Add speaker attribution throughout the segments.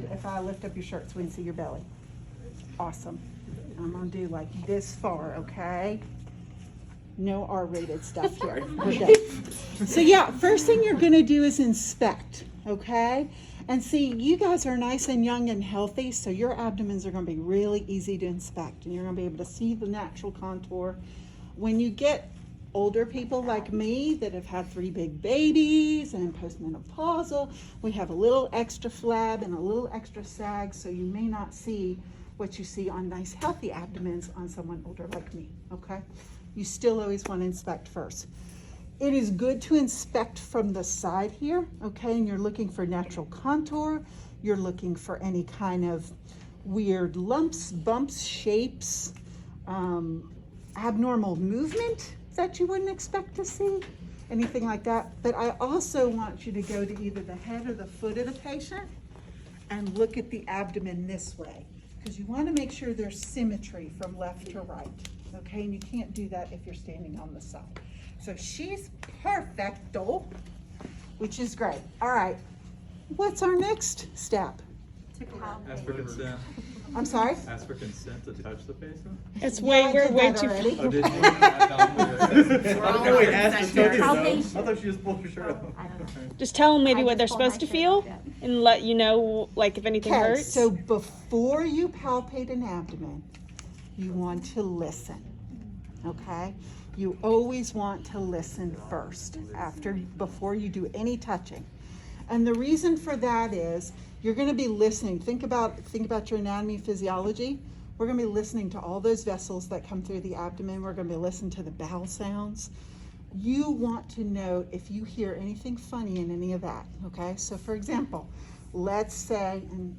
Speaker 1: good if I lift up your shirt so we can see your belly? Awesome. I'm gonna do like this far, okay? No R-rated stuff here. We're good. So yeah, first thing you're gonna do is inspect, okay? And see, you guys are nice and young and healthy, so your abdomens are gonna be really easy to inspect, and you're gonna be able to see the natural contour. When you get older people like me that have had 3 big babies and postmenopausal, we have a little extra flab and a little extra sag, so you may not see what you see on nice healthy abdomens on someone older like me, okay? You still always want to inspect first. It is good to inspect from the side here, okay? And you're looking for natural contour. You're looking for any kind of weird lumps, bumps, shapes, abnormal movement that you wouldn't expect to see, anything like that. But I also want you to go to either the head or the foot of the patient and look at the abdomen this way, because you want to make sure there's symmetry from left to right, okay? And you can't do that if you're standing on the side. So she's perfecto, which is great. All right, what's our next step?
Speaker 2: Ask for consent.
Speaker 1: I'm sorry?
Speaker 2: Ask for consent to touch the patient?
Speaker 3: It's way, we're way too.
Speaker 2: Oh, did you? I thought she just pulled your shirt off.
Speaker 3: Just tell them maybe what they're supposed to feel and let you know, like, if anything
Speaker 1: Okay,
Speaker 3: hurts.
Speaker 1: so before you palpate an abdomen, you want to listen, okay? You always want to listen first, before you do any touching. And the reason for that is you're going to be listening. Think about your anatomy and physiology. We're going to be listening to all those vessels that come through the abdomen. We're going to be listening to the bowel sounds. You want to know if you hear anything funny in any of that, okay? So for example, let's say, and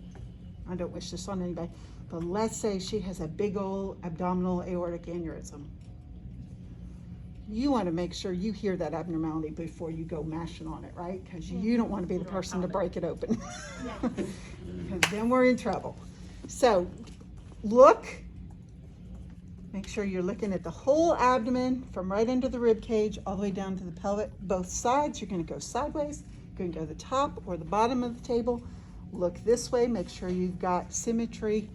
Speaker 1: I don't wish this on anybody, but let's say she has a big old abdominal aortic aneurysm. You want to make sure you hear that abnormality before you go mashing on it, right? Because you don't want to be the person to break it open. Because then we're in trouble. So look, make sure you're looking at the whole abdomen from right into the rib cage all the way down to the pelvic. Both sides, you're going to go sideways. You're going to go to the top or the bottom of the table. Look this way, make sure you've got symmetry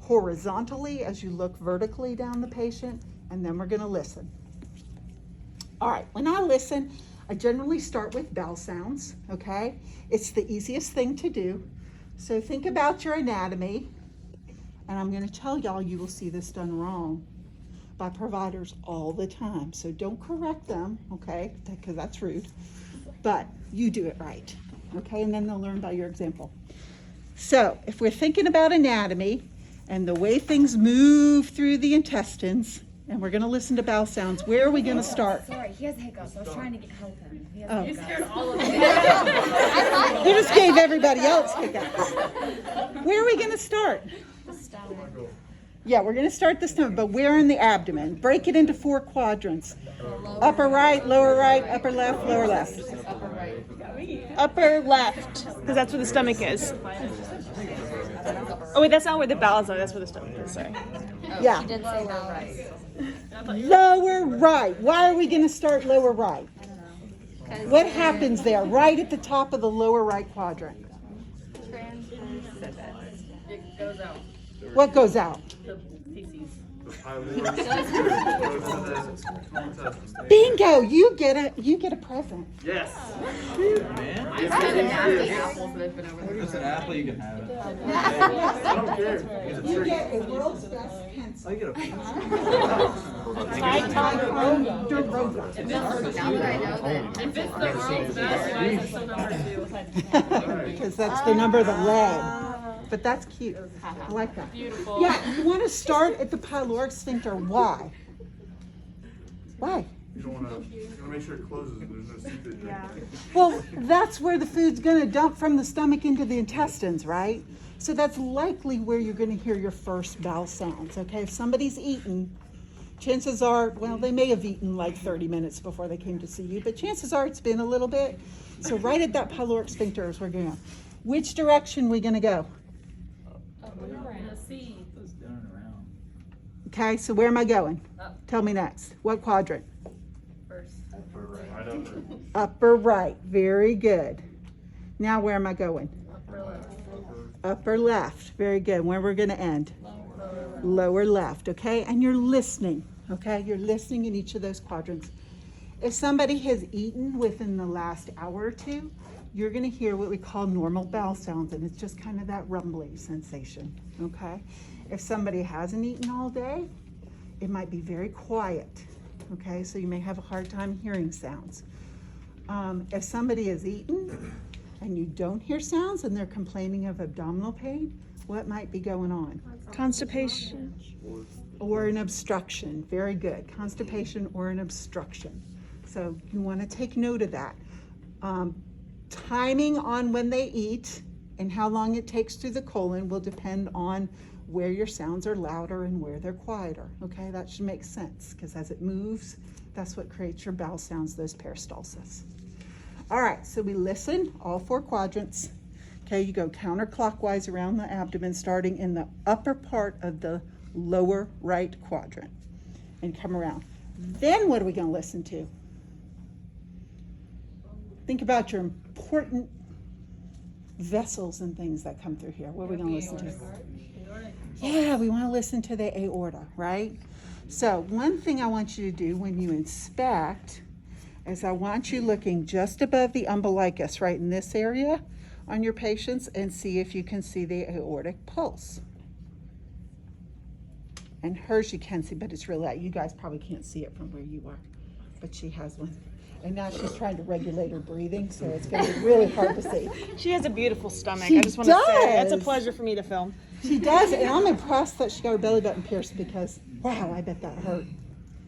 Speaker 1: horizontally as you look vertically down the patient, and then we're going to listen. All right, when I listen, I generally start with bell sounds, okay? It's the easiest thing to do. So think about your anatomy, and I'm gonna tell y'all you will see this done wrong by providers all the time. So don't correct them, okay? Because that's rude, but you do it right, okay? And then they'll learn by your example. So if we're thinking about anatomy and the way things move through the intestines, and we're going to listen to bowel sounds. Where are we going to start?
Speaker 4: Sorry, he has hiccups. I was trying to help him.
Speaker 1: You
Speaker 4: scared all of
Speaker 1: them. You just gave everybody else hiccups. Where are we going to start?
Speaker 4: The stomach.
Speaker 1: Yeah, we're going to start the stomach, but where in the abdomen? Break it into 4 quadrants. Upper right, lower right, upper left, lower left.
Speaker 3: Upper left, because that's where the stomach is. Oh wait, that's not where the bowels are. That's where the stomach is. Sorry.
Speaker 1: Yeah.
Speaker 4: She did say right.
Speaker 1: Lower right. Why are we going to start lower right? What happens there, right at the top of the lower right quadrant?
Speaker 5: It goes out.
Speaker 1: What goes out?
Speaker 5: The feces.
Speaker 1: Bingo! You get a present.
Speaker 2: Yes. Man. If it's an apple, you can have it.
Speaker 5: I don't care.
Speaker 1: You get a world's best pencil.
Speaker 2: I get a pencil.
Speaker 4: Now that I know that.
Speaker 5: If it's the world's best, why is it still number 2?
Speaker 1: Because that's the number of the leg. But that's cute. I like that.
Speaker 5: Beautiful.
Speaker 1: Yeah, you want to start at the pyloric sphincter. Why? Why?
Speaker 6: You don't want to make sure it closes. There's no secret. Yeah.
Speaker 1: Well, that's where the food's going to dump from the stomach into the intestines, right? So that's likely where you're going to hear your first bowel sounds, okay? If somebody's eaten, chances are, well, they may have eaten like 30 minutes before they came to see you, but chances are it's been a little bit. So right at that pyloric sphincter is where we're going to go. Which direction are we going to go? Okay, so where am I going? Tell me next. What quadrant?
Speaker 5: First.
Speaker 6: Upper right.
Speaker 1: Upper right. Very good. Now where am I going?
Speaker 5: Upper left.
Speaker 1: Upper left. Very good. Where we're going to end? Lower left. Okay? And you're listening. Okay? You're listening in each of those quadrants. If somebody has eaten within the last hour or two, you're going to hear what we call normal bowel sounds, and it's just kind of that rumbling sensation. Okay? If somebody hasn't eaten all day, it might be very quiet. Okay? So you may have a hard time hearing sounds. If somebody has eaten and you don't hear sounds and they're complaining of abdominal pain, what might be going on?
Speaker 3: Constipation.
Speaker 1: Or an obstruction. Very good. Constipation or an obstruction. So you want to take note of that. Timing on when they eat and how long it takes through the colon will depend on where your sounds are louder and where they're quieter. Okay, that should make sense because as it moves, that's what creates your bowel sounds, those peristalsis. All right, so we listen, all 4 quadrants. Okay, you go counterclockwise around the abdomen, starting in the upper part of the lower right quadrant and come around. Then what are we going to listen to? Think about your important vessels and things that come through here. What are we going to listen to? Yeah, we want to listen to the aorta, right? So one thing I want you to do when you inspect is I want you looking just above the umbilicus, right in this area on your patients, and see if you can see the aortic pulse. And hers you can see, but it's really light. You guys probably can't see it from where you are, but she has one. And now she's trying to regulate her breathing, so it's going to be really hard to see.
Speaker 3: She has a beautiful stomach.
Speaker 1: She
Speaker 3: I just want to say it's a
Speaker 1: does.
Speaker 3: pleasure for me to film.
Speaker 1: She does, and I'm impressed that she got her belly button pierced because, wow, I bet that hurt.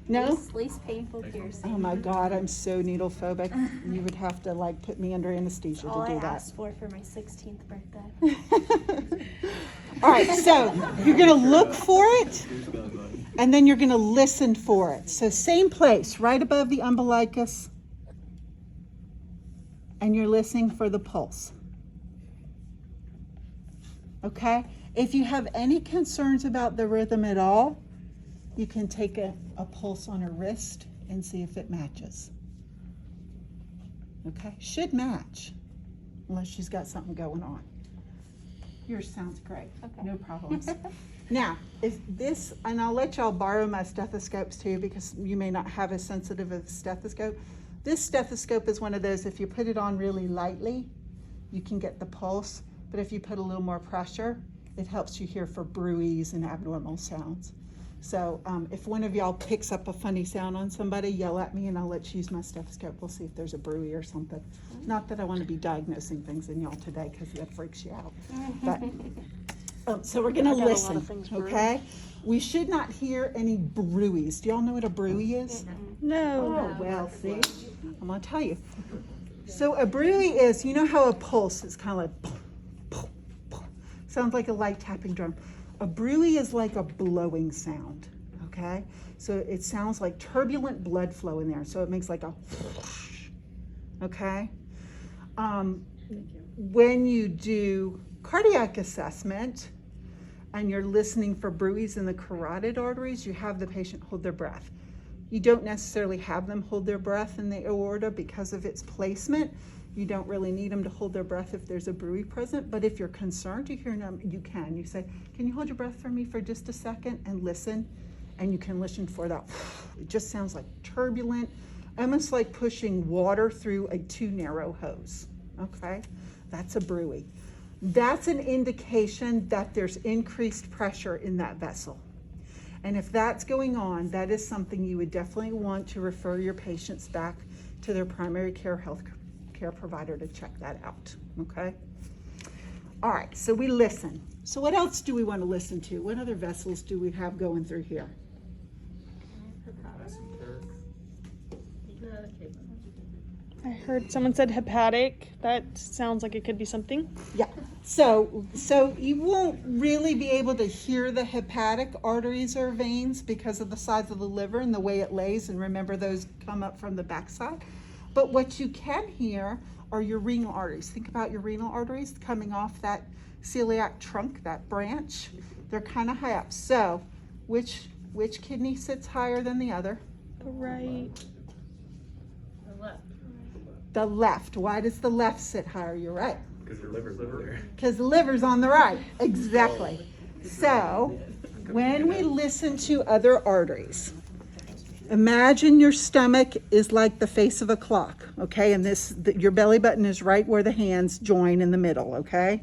Speaker 1: No?
Speaker 4: Least painful piercing.
Speaker 1: Oh my God, I'm so needle phobic. You would have to like put me under anesthesia
Speaker 4: All
Speaker 1: to do
Speaker 4: I
Speaker 1: that.
Speaker 4: asked for my 16th birthday.
Speaker 1: All right, so you're gonna look for it, and then you're gonna listen for it. So same place, right above the umbilicus, and you're listening for the pulse. Okay? If you have any concerns about the rhythm at all, you can take a pulse on her wrist and see if it matches. Okay? Should match, unless she's got something going on. Yours sounds great.
Speaker 4: Okay.
Speaker 1: No problems. Now, if this, and I'll let y'all borrow my stethoscopes too, because you may not have as sensitive a stethoscope. This stethoscope is one of those, if you put it on really lightly, you can get the pulse, but if you put a little more pressure, it helps you hear for bruits and abnormal sounds. So if one of y'all picks up a funny sound on somebody, yell at me and I'll let you use my stethoscope. We'll see if there's a bruit or something. Not that I want to be diagnosing things in y'all today because that freaks you out. But so we're going to
Speaker 3: I got a lot
Speaker 1: listen,
Speaker 3: of things brewing.
Speaker 1: okay? We should not hear any bruits. Do y'all know what a bruit is?
Speaker 3: No.
Speaker 1: Oh, well, see, I'm going to tell you. So a bruit is, you know how a pulse is kind of like, sounds like a light tapping drum. A bruit is like a blowing sound, okay? So it sounds like turbulent blood flow in there. So it makes like a whoosh, okay? When you do cardiac assessment and you're listening for bruits in the carotid arteries, you have the patient hold their breath. You don't necessarily have them hold their breath in the aorta because of its placement. You don't really need them to hold their breath if there's a bruit present, but if you're concerned to hear them, you can. You say, can you hold your breath for me for just a second and listen? And you can listen for that. It just sounds like turbulent, almost like pushing water through a too narrow hose, okay? That's a bruit. That's an indication that there's increased pressure in that vessel. And if that's going on, that is something you would definitely want to refer your patients back to their primary care health care provider to check that out, okay? All right, so we listen. So what else do we want to listen to? What other vessels do we have going through here?
Speaker 3: I heard someone said hepatic. That sounds like it could be something.
Speaker 1: Yeah, so you won't really be able to hear the hepatic arteries or veins because of the size of the liver and the way it lays, and remember those come up from the backside. But what you can hear are your renal arteries. Think about your renal arteries coming off that celiac trunk, that branch. They're kind of high up. So which kidney sits higher than the other?
Speaker 3: The right.
Speaker 1: The left. Why does the left sit higher? You're right.
Speaker 2: Because your liver's over there.
Speaker 1: Because the liver's on the right. Exactly. So when we listen to other arteries, imagine your stomach is like the face of a clock, okay? And your belly button is right where the hands join in the middle, okay?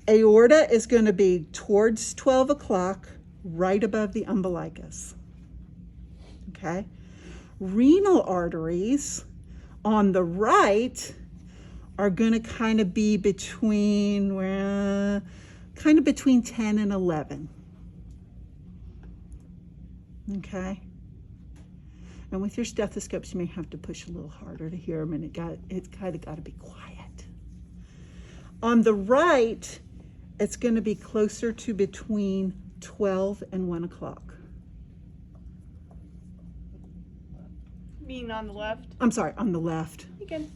Speaker 1: Aorta is going to be towards 12 o'clock, right above the umbilicus, okay? Renal arteries on the right are going to kind of be between 10 and 11, okay? And with your stethoscopes, you may have to push a little harder to hear them, and it's kind of got to be quiet. On the right, it's going to be closer to between 12 and 1 o'clock.
Speaker 3: Being on the left.
Speaker 1: I'm sorry, on the left.
Speaker 3: Again.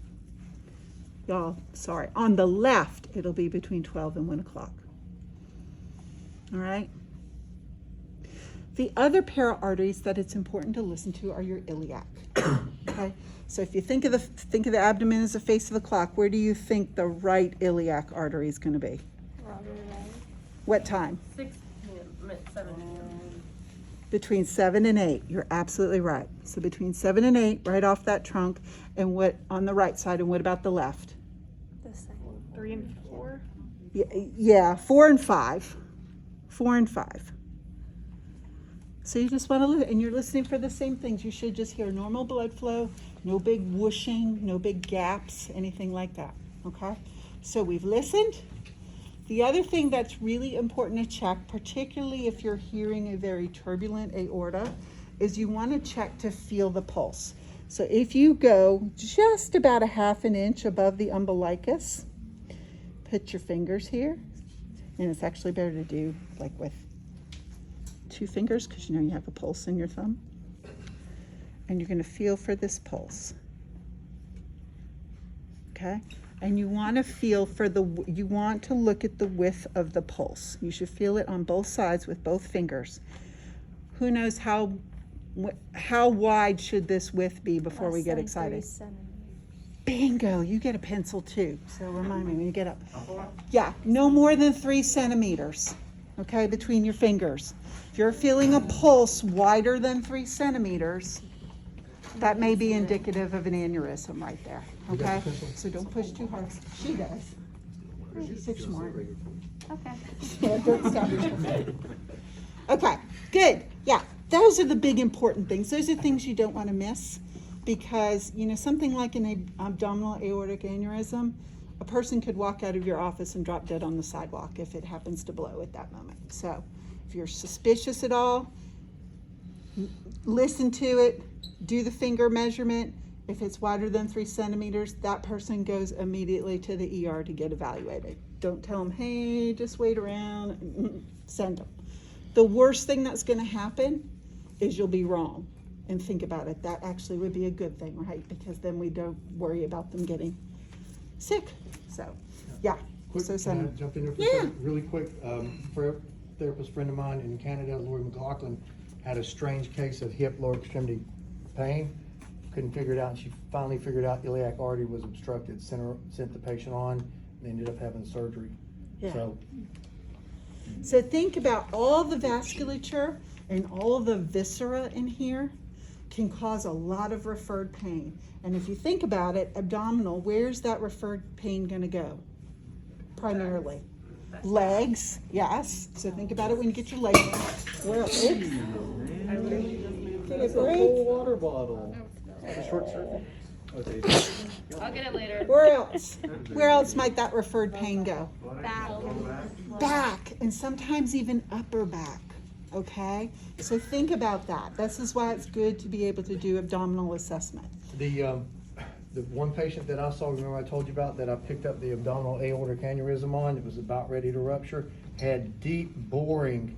Speaker 1: Y'all, sorry. On the left, it'll be between 12 and 1 o'clock. All right? The other pair of arteries that it's important to listen to are your iliac. Okay? So if you think of the abdomen as the face of the clock, where do you think the right iliac artery is going to be? What time?
Speaker 5: 6 p.m. 7 p.m.
Speaker 1: Between 7 and 8. You're absolutely right. So between 7 and 8, right off that trunk, and what on the right side, and what about the left?
Speaker 4: The same.
Speaker 3: 3 and 4.
Speaker 1: Yeah, 4 and 5. 4 and 5. So you just want to listen, and you're listening for the same things. You should just hear normal blood flow, no big whooshing, no big gaps, anything like that, okay? So we've listened. The other thing that's really important to check, particularly if you're hearing a very turbulent aorta, is you want to check to feel the pulse. So if you go just about a half an inch above the umbilicus, put your fingers here, and it's actually better to do like with 2 fingers because you know you have a pulse in your thumb. And you're going to feel for this pulse. Okay? And you want to feel you want to look at the width of the pulse. You should feel it on both sides with both fingers. Who knows how wide should this width be before we get excited? Bingo, you get a pencil too. So remind me when you get up. Yeah, no more than 3 centimeters, okay, between your fingers. If you're feeling a pulse wider than 3 centimeters, that may be indicative of an aneurysm right there, okay? So don't push too hard. She does. She's 6 more.
Speaker 4: Okay.
Speaker 1: Yeah, don't stop. Okay, good. Yeah, those are the big important things. Those are things you don't want to miss because, you know, something like an abdominal aortic aneurysm, a person could walk out of your office and drop dead on the sidewalk if it happens to blow at that moment. So if you're suspicious at all, listen to it, do the finger measurement. If it's wider than 3 centimeters, that person goes immediately to the ER to get evaluated. Don't tell them, hey, just wait around, send them. The worst thing that's going to happen is you'll be wrong. And think about it, that actually would be a good thing, right? Because then we don't worry about them getting sick. So, yeah.
Speaker 7: Quick,
Speaker 1: So
Speaker 7: can I jump in there for a second? Really quick? Therapist friend of mine in Canada, Lori McLaughlin, had a strange case of hip lower extremity pain. Couldn't figure it out, and she finally figured out iliac artery was obstructed. Sent the patient on, and ended up having surgery.
Speaker 1: Yeah. So think about all the vasculature and all the viscera in here can cause a lot of referred pain. And if you think about it, abdominal, where's that referred pain going to go? Primarily. Legs, yes. So think about it when you get your legs. Where else? Take a break.
Speaker 2: Water bottle. A short circuit. Okay.
Speaker 5: I'll get it later.
Speaker 1: Where else? Where else might that referred pain go?
Speaker 4: Back.
Speaker 1: Back, and sometimes even upper back. Okay? So think about that. This is why it's good to be able to do abdominal assessment.
Speaker 7: The one patient that I saw, remember I told you about, that I picked up the abdominal aortic aneurysm on, it was about ready to rupture, had deep boring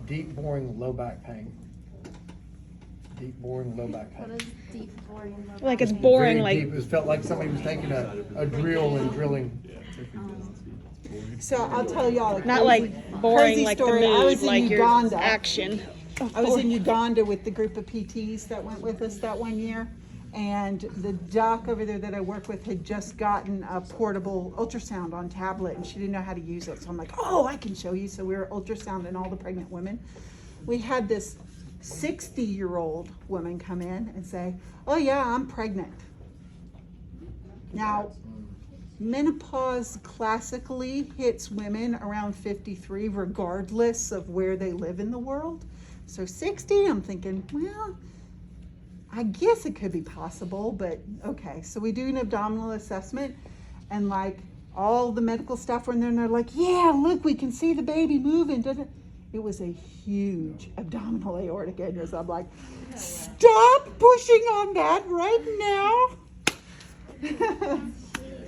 Speaker 7: low back pain. Deep boring low back pain.
Speaker 4: What is deep boring?
Speaker 3: Like it's boring,
Speaker 7: Very
Speaker 3: like
Speaker 7: deep. It felt like somebody was taking a drill and drilling.
Speaker 1: So I'll tell y'all a
Speaker 3: not
Speaker 1: crazy-
Speaker 3: like boring,
Speaker 1: crazy
Speaker 3: like
Speaker 1: story.
Speaker 3: the
Speaker 1: I was
Speaker 3: mood,
Speaker 1: in
Speaker 3: like your
Speaker 1: Uganda.
Speaker 3: action.
Speaker 1: I was in Uganda with the group of PTs that went with us that one year, And the doc over there that I work with had just gotten a portable ultrasound on tablet, and she didn't know how to use it. So I'm like, oh, I can show you. So we were ultrasounding all the pregnant women. We had this 60-year-old woman come in and say, oh yeah, I'm pregnant. Now, menopause classically hits women around 53 regardless of where they live in the world. So 60, I'm thinking, well, I guess it could be possible, but okay. So we do an abdominal assessment, and like all the medical staff were in there, and they're like, yeah, look, we can see the baby moving. It was a huge abdominal aortic aneurysm. I'm like, stop pushing on that right now.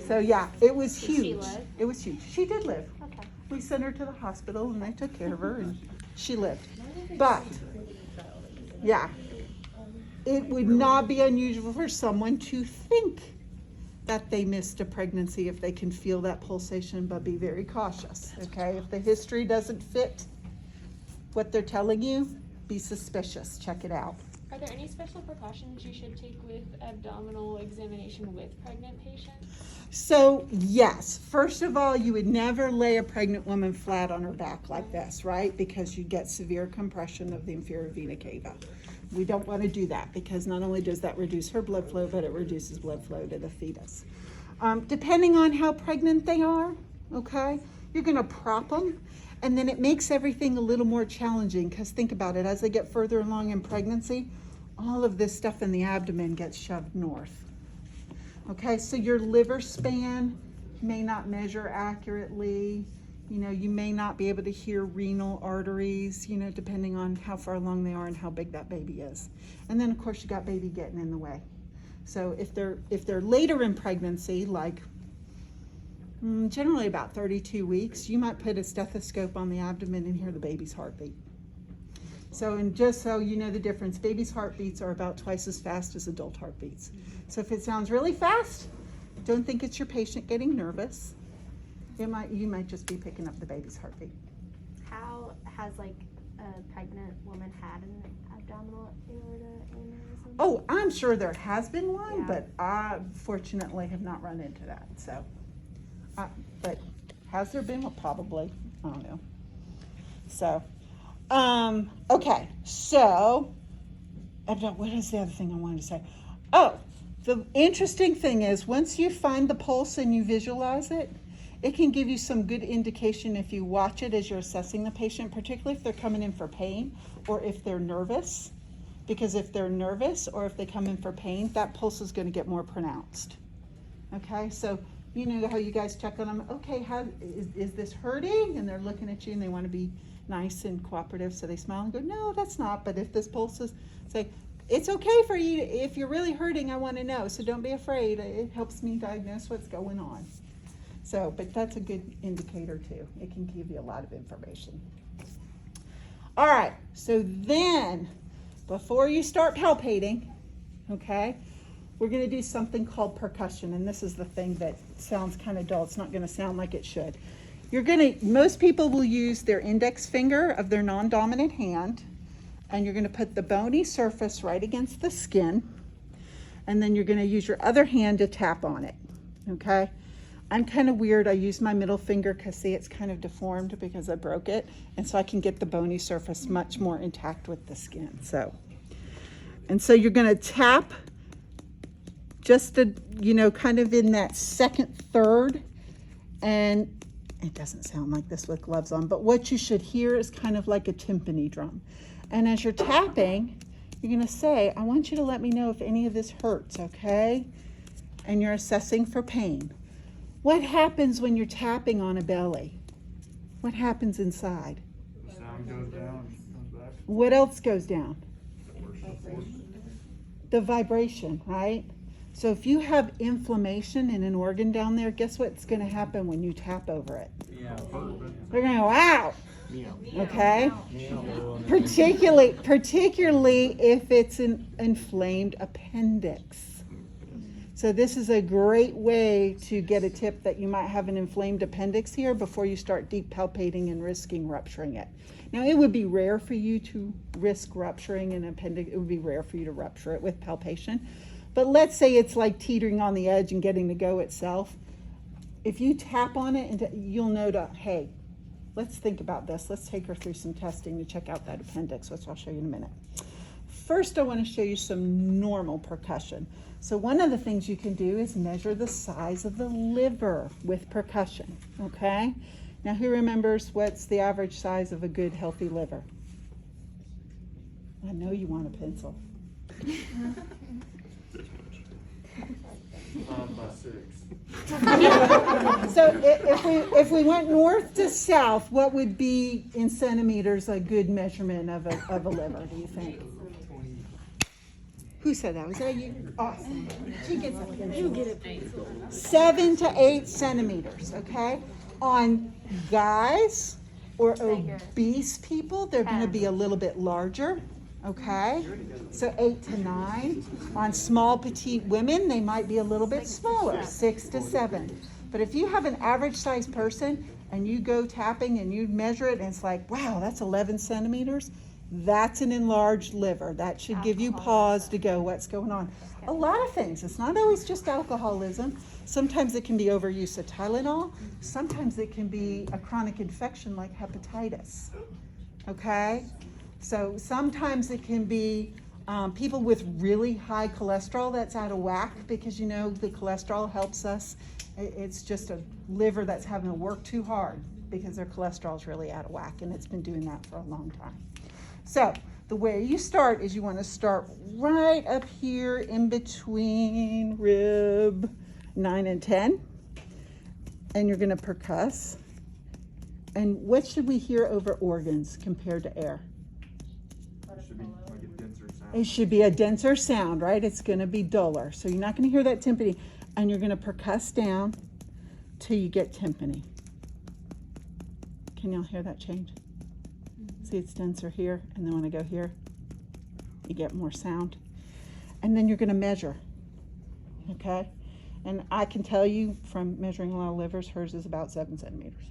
Speaker 1: So yeah, it was
Speaker 4: Did she
Speaker 1: huge.
Speaker 4: live?
Speaker 1: It was huge. She did live.
Speaker 4: Okay.
Speaker 1: We sent her to the hospital, and they took care of her, and she lived. But yeah, it would not be unusual for someone to think that they missed a pregnancy if they can feel that pulsation, but be very cautious, okay? If the history doesn't fit what they're telling you, be suspicious. Check it out.
Speaker 3: Are there any special precautions you should take with abdominal examination with pregnant patients?
Speaker 1: So yes, first of all, you would never lay a pregnant woman flat on her back like this, right? Because you get severe compression of the inferior vena cava. We don't want to do that because not only does that reduce her blood flow, but it reduces blood flow to the fetus. Depending on how pregnant they are, okay, you're going to prop them, and then it makes everything a little more challenging because think about it, as they get further along in pregnancy, all of this stuff in the abdomen gets shoved north. Okay, so your liver span may not measure accurately. You know, you may not be able to hear renal arteries, you know, depending on how far along they are and how big that baby is. And then of course you got baby getting in the way. So if they're later in pregnancy, like generally about 32 weeks, you might put a stethoscope on the abdomen and hear the baby's heartbeat. So, and just so you know the difference, baby's heartbeats are about twice as fast as adult heartbeats. So if it sounds really fast, don't think it's your patient getting nervous. You might just be picking up the baby's heartbeat.
Speaker 4: How has like a pregnant woman had an abdominal aorta aneurysm?
Speaker 1: Oh, I'm sure there has been one,
Speaker 4: Yeah.
Speaker 1: but I fortunately have not run into that. So, but has there been one? Probably. I don't know. So, okay. So, what is the other thing I wanted to say? Oh, the interesting thing is once you find the pulse and you visualize it, it can give you some good indication if you watch it as you're assessing the patient, particularly if they're coming in for pain or if they're nervous. Because if they're nervous or if they come in for pain, that pulse is going to get more pronounced. Okay, so you know how you guys check on them. Okay, how is this hurting? And they're looking at you and they want to be nice and cooperative, so they smile and go, no, that's not. But if this pulse is, say, it's okay for you, if you're really hurting, I want to know, so don't be afraid. It helps me diagnose what's going on. So, but that's a good indicator too. It can give you a lot of information. All right, so then before you start palpating, okay, we're going to do something called percussion, and this is the thing that sounds kind of dull. It's not going to sound like it should. Most people will use their index finger of their non-dominant hand, and you're going to put the bony surface right against the skin, and then you're going to use your other hand to tap on it, okay? I'm kind of weird. I use my middle finger because, see, it's kind of deformed because I broke it, and so I can get the bony surface much more intact with the skin. So you're going to tap just kind of in that second third, and it doesn't sound like this with gloves on, but what you should hear is kind of like a timpani drum. And as you're tapping, you're going to say, I want you to let me know if any of this hurts, okay? And you're assessing for pain. What happens when you're tapping on a belly? What happens inside?
Speaker 6: The sound goes down, comes back.
Speaker 1: What else goes down?
Speaker 6: Vibration.
Speaker 1: The vibration, right? So if you have inflammation in an organ down there, guess what's going to happen when you tap over it?
Speaker 2: Yeah.
Speaker 1: They're going to go, ow! Okay? Particularly if it's an inflamed appendix. So this is a great way to get a tip that you might have an inflamed appendix here before you start deep palpating and risking rupturing it. Now, it would be rare for you to risk rupturing an appendix. It would be rare for you to rupture it with palpation. But let's say it's like teetering on the edge and getting to go itself. If you tap on it, you'll know that, hey, let's think about this. Let's take her through some testing to check out that appendix, which I'll show you in a minute. First, I want to show you some normal percussion. So one of the things you can do is measure the size of the liver with percussion, okay? Now, who remembers what's the average size of a good, healthy liver? I know you want a pencil.
Speaker 6: By 6.
Speaker 1: So if we went north to south, what would be in centimeters a good measurement of a liver, do you think? Who said that? Was that you? Awesome. She gets a pencil. You get it. 7 to 8 centimeters, okay? On guys or obese people, they're going to be a little bit larger, okay? So 8 to 9. On small, petite women, they might be a little bit smaller, 6 to 7. But if you have an average sized person and you go tapping and you measure it and it's like, wow, that's 11 centimeters, that's an enlarged liver. That should give you pause to go, what's going on? A lot of things. It's not always just alcoholism. Sometimes it can be overuse of Tylenol. Sometimes it can be a chronic infection like hepatitis. Okay? So sometimes it can be people with really high cholesterol that's out of whack because, you know, the cholesterol helps us. It's just a liver that's having to work too hard because their cholesterol is really out of whack, and it's been doing that for a long time. So the way you start is you want to start right up here in between rib 9 and 10, and you're going to percuss. And what should we hear over organs compared to air?
Speaker 6: It should be like a denser sound.
Speaker 1: It should be a denser sound, right? It's going to be duller. So you're not going to hear that timpani, and you're going to percuss down till you get timpani. Can y'all hear that change? See, it's denser here, and then when I go here, you get more sound. And then you're going to measure, okay? And I can tell you from measuring a lot of livers, hers is about 7 centimeters.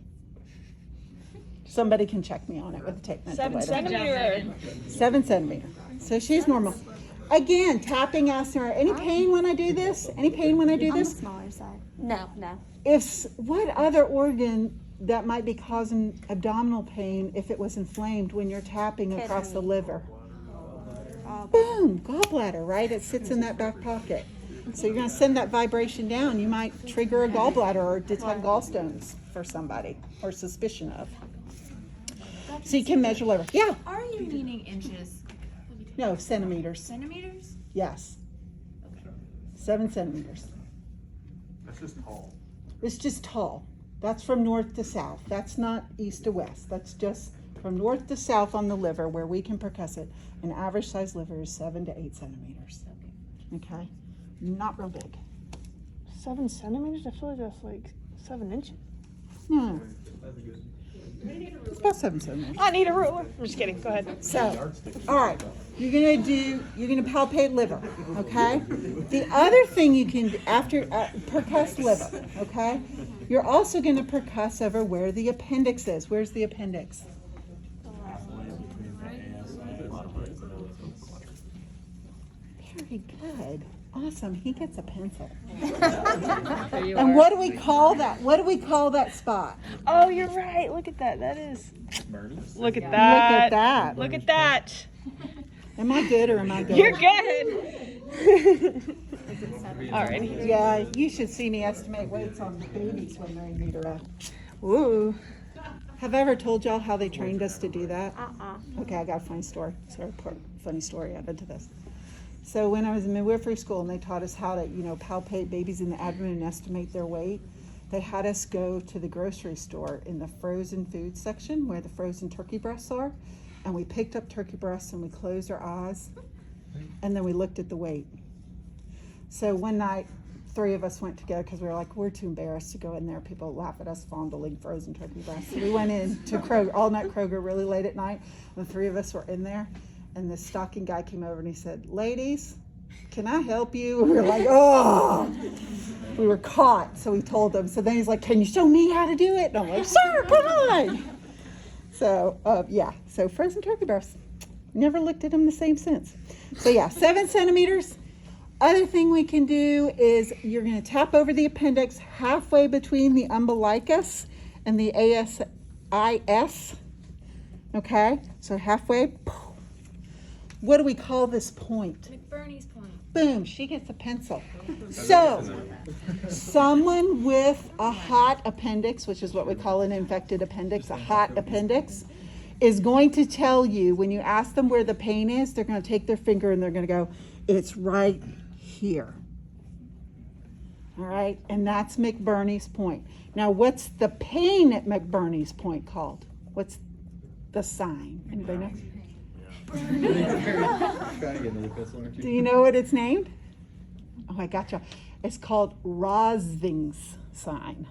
Speaker 1: Somebody can check me on it with a tape measure
Speaker 3: 7
Speaker 1: later.
Speaker 3: centimeter.
Speaker 1: 7 centimeter. So she's normal. Again, tapping, asking her, any pain when I do this? Any pain when I do
Speaker 4: On the
Speaker 1: this?
Speaker 4: smaller side. No.
Speaker 1: What other organ that might be causing abdominal pain if it was inflamed when you're tapping across the liver? Boom, gallbladder, right? It sits in that back pocket. So you're going to send that vibration down. You might trigger a gallbladder or detect gallstones for somebody or suspicion of. So you can measure liver. Yeah.
Speaker 5: Are you meaning inches?
Speaker 1: No, centimeters.
Speaker 5: Centimeters?
Speaker 1: Yes. 7 centimeters.
Speaker 6: That's just tall.
Speaker 1: It's just tall. That's from north to south. That's not east to west. That's just from north to south on the liver where we can percuss it. An average size liver is 7 to 8 centimeters. Okay? Not real big.
Speaker 3: 7 centimeters? I feel like that's like 7 inches.
Speaker 1: No. It's about 7 centimeters.
Speaker 3: I need a ruler. I'm just kidding. Go ahead.
Speaker 1: So, all right, you're gonna palpate liver, okay? The other thing you can, after percuss liver, okay? You're also gonna percuss over where the appendix is. Where's the appendix? Very good. Awesome. He gets a pencil. And what do we call that? What do we call that spot?
Speaker 3: Oh, you're right. Look at that. That is. Look at
Speaker 1: Look
Speaker 3: that.
Speaker 1: at that.
Speaker 3: Look at that.
Speaker 1: Am I good or am I good?
Speaker 3: You're good. Alrighty.
Speaker 1: Yeah, you should see me estimate weights on babies when they're in utero.
Speaker 3: Ooh.
Speaker 1: Have I ever told y'all how they trained us to do that? Okay, I got a funny story. Funny story added to this. So when I was in midwifery school and they taught us how to, palpate babies in the abdomen and estimate their weight, they had us go to the grocery store in the frozen food section where the frozen turkey breasts are. And we picked up turkey breasts and we closed our eyes and then we looked at the weight. So one night, 3 of us went together because we were like, we're too embarrassed to go in there. People laugh at us fondling frozen turkey breasts. So we went in to Kroger, all night Kroger, really late at night. The 3 of us were in there. And the stocking guy came over and he said, ladies, can I help you? We were like, oh, we were caught. So he told them. So then he's like, can you show me how to do it? And I'm like, sir, come on. So, so frozen turkey breasts. Never looked at them the same since. So 7 centimeters. other thing we can do is you're going to tap over the appendix halfway between the umbilicus and the ASIS. Okay, so halfway. What do we call this point?
Speaker 5: McBurney's point.
Speaker 1: Boom, she gets a pencil. So, someone with a hot appendix, which is what we call an infected appendix, a hot appendix, is going to tell you, when you ask them where the pain is, they're going to take their finger and they're going to go, it's right here. All right, and that's McBurney's point. Now, what's the pain at McBurney's point called? What's the sign? Anybody know?
Speaker 2: Trying to get another pencil, aren't
Speaker 1: Do you know what it's named? Oh, I gotcha. It's called Rosving's sign.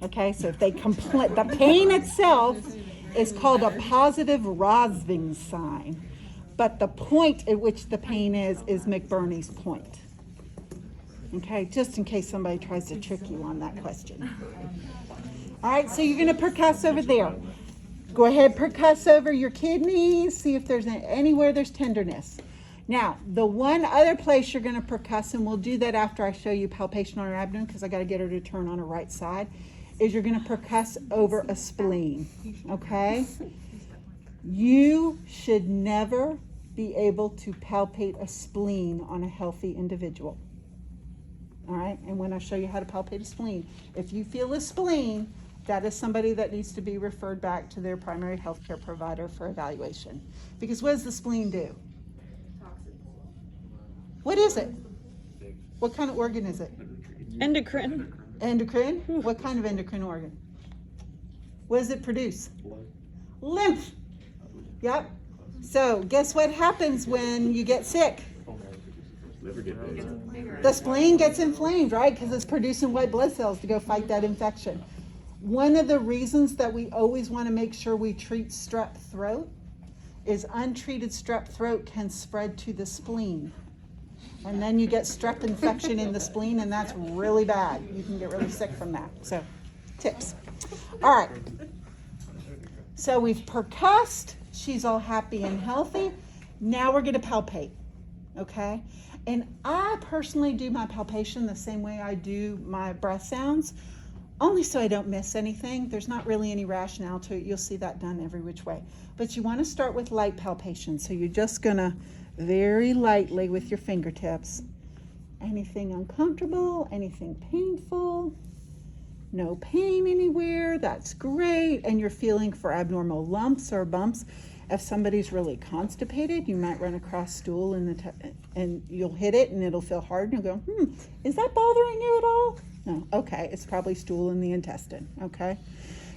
Speaker 1: Okay, so if they complete, the pain itself is called a positive Rosving's sign, but the point at which the pain is McBurney's point. Okay, just in case somebody tries to trick you on that question. All right, so you're going to percuss over there. Go ahead, percuss over your kidneys, see if there's anywhere there's tenderness. Now, the one other place you're going to percuss, and we'll do that after I show you palpation on her abdomen because I got to get her to turn on her right side, is you're going to percuss over a spleen, okay? You should never be able to palpate a spleen on a healthy individual. All right, and when I show you how to palpate a spleen, if you feel a spleen, that is somebody that needs to be referred back to their primary health care provider for evaluation. Because what does the spleen do? What is it? What kind of organ is it?
Speaker 3: Endocrine.
Speaker 1: Endocrine? What kind of endocrine organ? What does it produce? Lymph. Yep. So guess what happens when you get sick? The spleen gets inflamed, right? Because it's producing white blood cells to go fight that infection. One of the reasons that we always want to make sure we treat strep throat is untreated strep throat can spread to the spleen. And then you get strep infection in the spleen, and that's really bad. You can get really sick from that. So, tips. All right. So we've percussed. She's all happy and healthy. Now we're going to palpate, okay? And I personally do my palpation the same way I do my breath sounds, only so I don't miss anything. There's not really any rationale to it. You'll see that done every which way. But you want to start with light palpation. So you're just going to very lightly with your fingertips. Anything uncomfortable, anything painful, no pain anywhere, that's great. And you're feeling for abnormal lumps or bumps. If somebody's really constipated, you might run across stool and you'll hit it and it'll feel hard and you'll go, is that bothering you at all? No, okay, it's probably stool in the intestine, okay?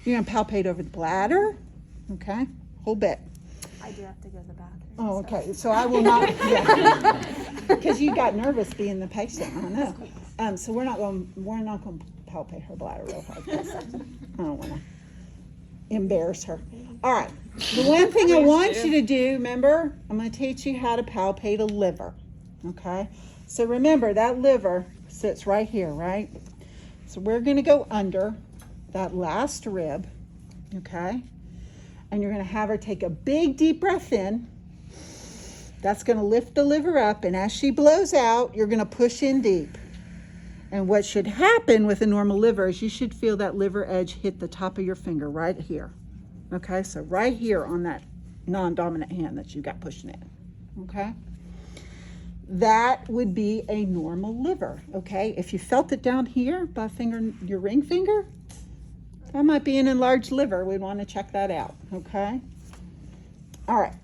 Speaker 1: You're gonna palpate over the bladder, okay? Whole bit.
Speaker 4: I do have to go to the bathroom.
Speaker 1: Oh, okay, so I will not, yeah. Because you got nervous being the patient, I know. So we're not gonna palpate her bladder real hard. I don't wanna embarrass her. All right, the one thing I want you to do, remember, I'm gonna teach you how to palpate a liver, okay? So remember, that liver sits right here, right? So we're gonna go under that last rib, okay? And you're gonna have her take a big deep breath in. That's gonna lift the liver up, and as she blows out, you're gonna push in deep. And what should happen with a normal liver is you should feel that liver edge hit the top of your finger right here. Okay, so right here on that non-dominant hand that you got pushing it, okay? That would be a normal liver, okay? If you felt it down here by your ring finger, that might be an enlarged liver. We'd want to check that out, okay? All right,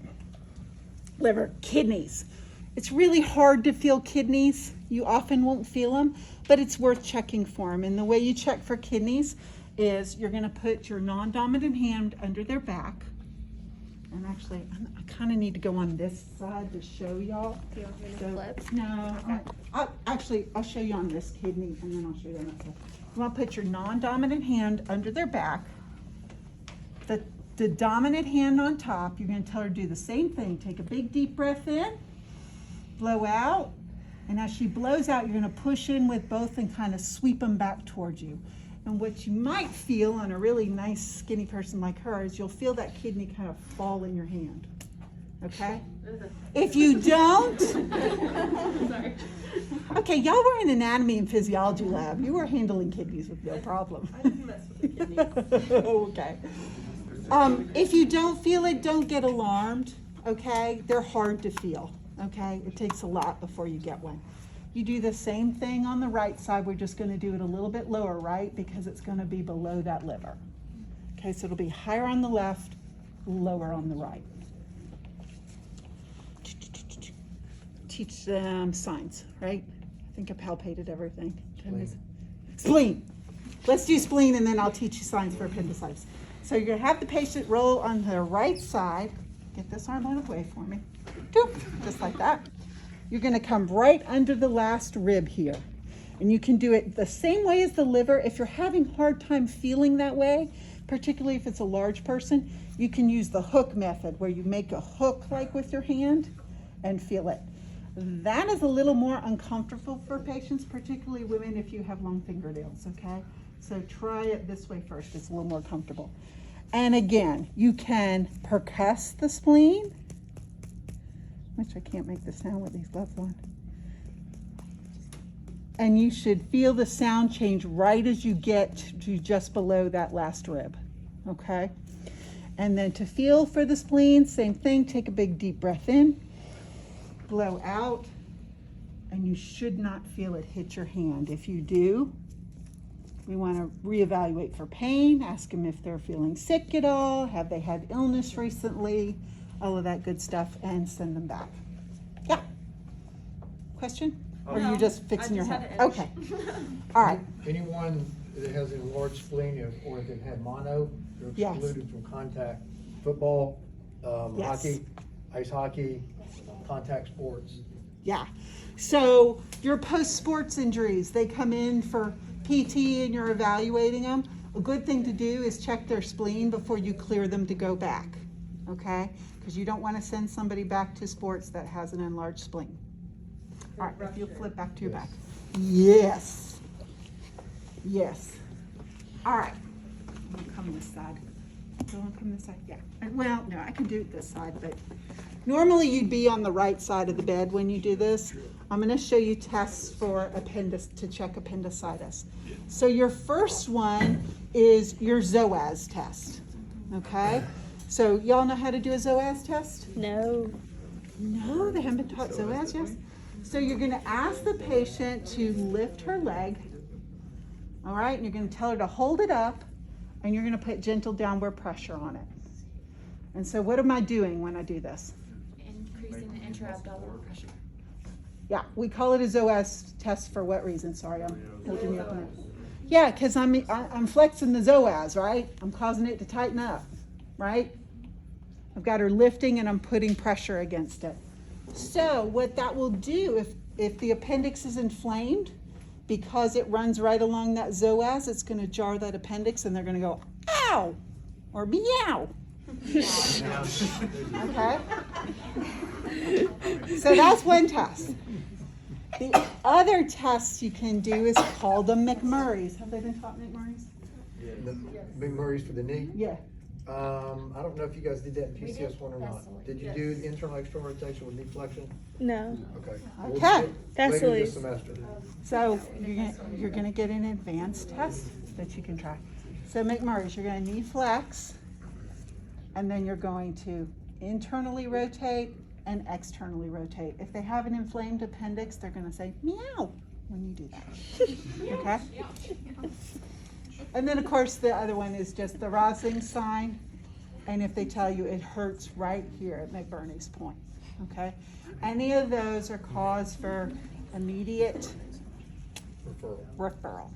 Speaker 1: liver, kidneys. It's really hard to feel kidneys. You often won't feel them, but it's worth checking for them. And the way you check for kidneys is you're going to put your non-dominant hand under their back. And actually, I kind of need to go on this side to show y'all.
Speaker 4: Do you want me to flip?
Speaker 1: No, I'll show you on this kidney, and then I'll show you on that side. You want to put your non-dominant hand under their back. The dominant hand on top, you're going to tell her to do the same thing. Take a big deep breath in, blow out, and as she blows out, you're going to push in with both and kind of sweep them back towards you. And what you might feel on a really nice skinny person like her is you'll feel that kidney kind of fall in your hand. okay? If you don't,
Speaker 5: Sorry.
Speaker 1: okay, y'all were in anatomy and physiology lab. You were handling kidneys with no problem.
Speaker 5: I didn't mess with the kidneys.
Speaker 1: Okay. If you don't feel it, don't get alarmed, okay? They're hard to feel, okay? It takes a lot before you get one. You do the same thing on the right side. We're just gonna do it a little bit lower, right? Because it's gonna be below that liver. Okay, so it'll be higher on the left, lower on the right. Teach them signs, right? I think I palpated everything. Spleen. Let's do spleen and then I'll teach you signs for appendicitis. So you're gonna have the patient roll on the right side. Get this arm out of the way for me. Doop, just like that. You're gonna come right under the last rib here. And you can do it the same way as the liver. If you're having a hard time feeling that way, particularly if it's a large person, you can use the hook method where you make a hook like with your hand and feel it. That is a little more uncomfortable for patients, particularly women if you have long fingernails, okay? So try it this way first, it's a little more comfortable. And again, you can percuss the spleen, which I can't make the sound with these gloves on. And you should feel the sound change right as you get to just below that last rib, okay? And then to feel for the spleen, same thing, take a big deep breath in, blow out, and you should not feel it hit your hand. If you do, we want to reevaluate for pain, ask them if they're feeling sick at all, have they had illness recently, all of that good stuff, and send them back. Yeah? Question? Or are you just fixing your head? Okay. All right.
Speaker 7: Anyone that has an enlarged spleen or that had mono, they're
Speaker 1: Yes.
Speaker 7: excluded from contact football,
Speaker 1: Yes.
Speaker 7: hockey, ice hockey, contact sports.
Speaker 1: Yeah. So your post-sports injuries, they come in for PT and you're evaluating them. A good thing to do is check their spleen before you clear them to go back, okay? Because you don't want to send somebody back to sports that has an enlarged spleen. All right, if you'll flip back to your back. Yes. Yes. All right. I'm gonna come this side. Do you want to come this side? Yeah. Well, no, I can do it this side, but normally you'd be on the right side of the bed when you do this. I'm going to show you tests for to check appendicitis. So your first one is your ZOAS test. Okay? So y'all know how to do a ZOAS test?
Speaker 3: No.
Speaker 1: No, they haven't been taught ZOAS yet. So you're going to ask the patient to lift her leg. All right? And you're going to tell her to hold it up. And you're going to put gentle downward pressure on it. And so what am I doing when I do this?
Speaker 4: Increasing the intra-abdominal pressure.
Speaker 1: Yeah, we call it a ZOAS test for what reason? Sorry, I'm holding you up on it. Yeah, because I'm flexing the ZOAS, right? I'm causing it to tighten up, right? I've got her lifting and I'm putting pressure against it. So what that will do, if the appendix is inflamed, because it runs right along that ZOAS, it's going to jar that appendix and they're going to go, ow, or meow. Okay? So that's one test. The other test you can do is called the McMurray's. Have they been taught McMurray's?
Speaker 7: The Big Murray's for the knee.
Speaker 1: Yeah.
Speaker 7: I don't know if you guys did that in PCS one or not. Did you do the internal external rotation with knee flexion?
Speaker 3: No.
Speaker 7: Okay.
Speaker 1: Okay.
Speaker 3: That's
Speaker 7: Later
Speaker 3: the
Speaker 7: this semester.
Speaker 1: So you're gonna get an advanced test that you can try. So McMurray's, you're gonna knee flex, and then you're going to internally rotate and externally rotate. If they have an inflamed appendix, they're gonna say meow when you do that. Okay? And then of course the other one is just the Rosling sign. And if they tell you it hurts right here at McBurney's point, okay? Any of those are cause for immediate referral.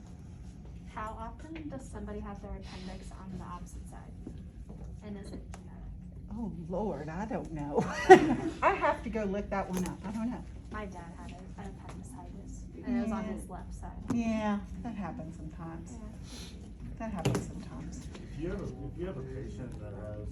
Speaker 4: How often does somebody have their appendix on the opposite side? And is it genetic?
Speaker 1: Oh Lord, I don't know. I have to go look that one up. I don't know.
Speaker 4: My dad had an appendicitis, and it was on his left side.
Speaker 1: Yeah, that happens sometimes.
Speaker 4: Yeah.
Speaker 1: That happens sometimes.
Speaker 2: If you have a patient that has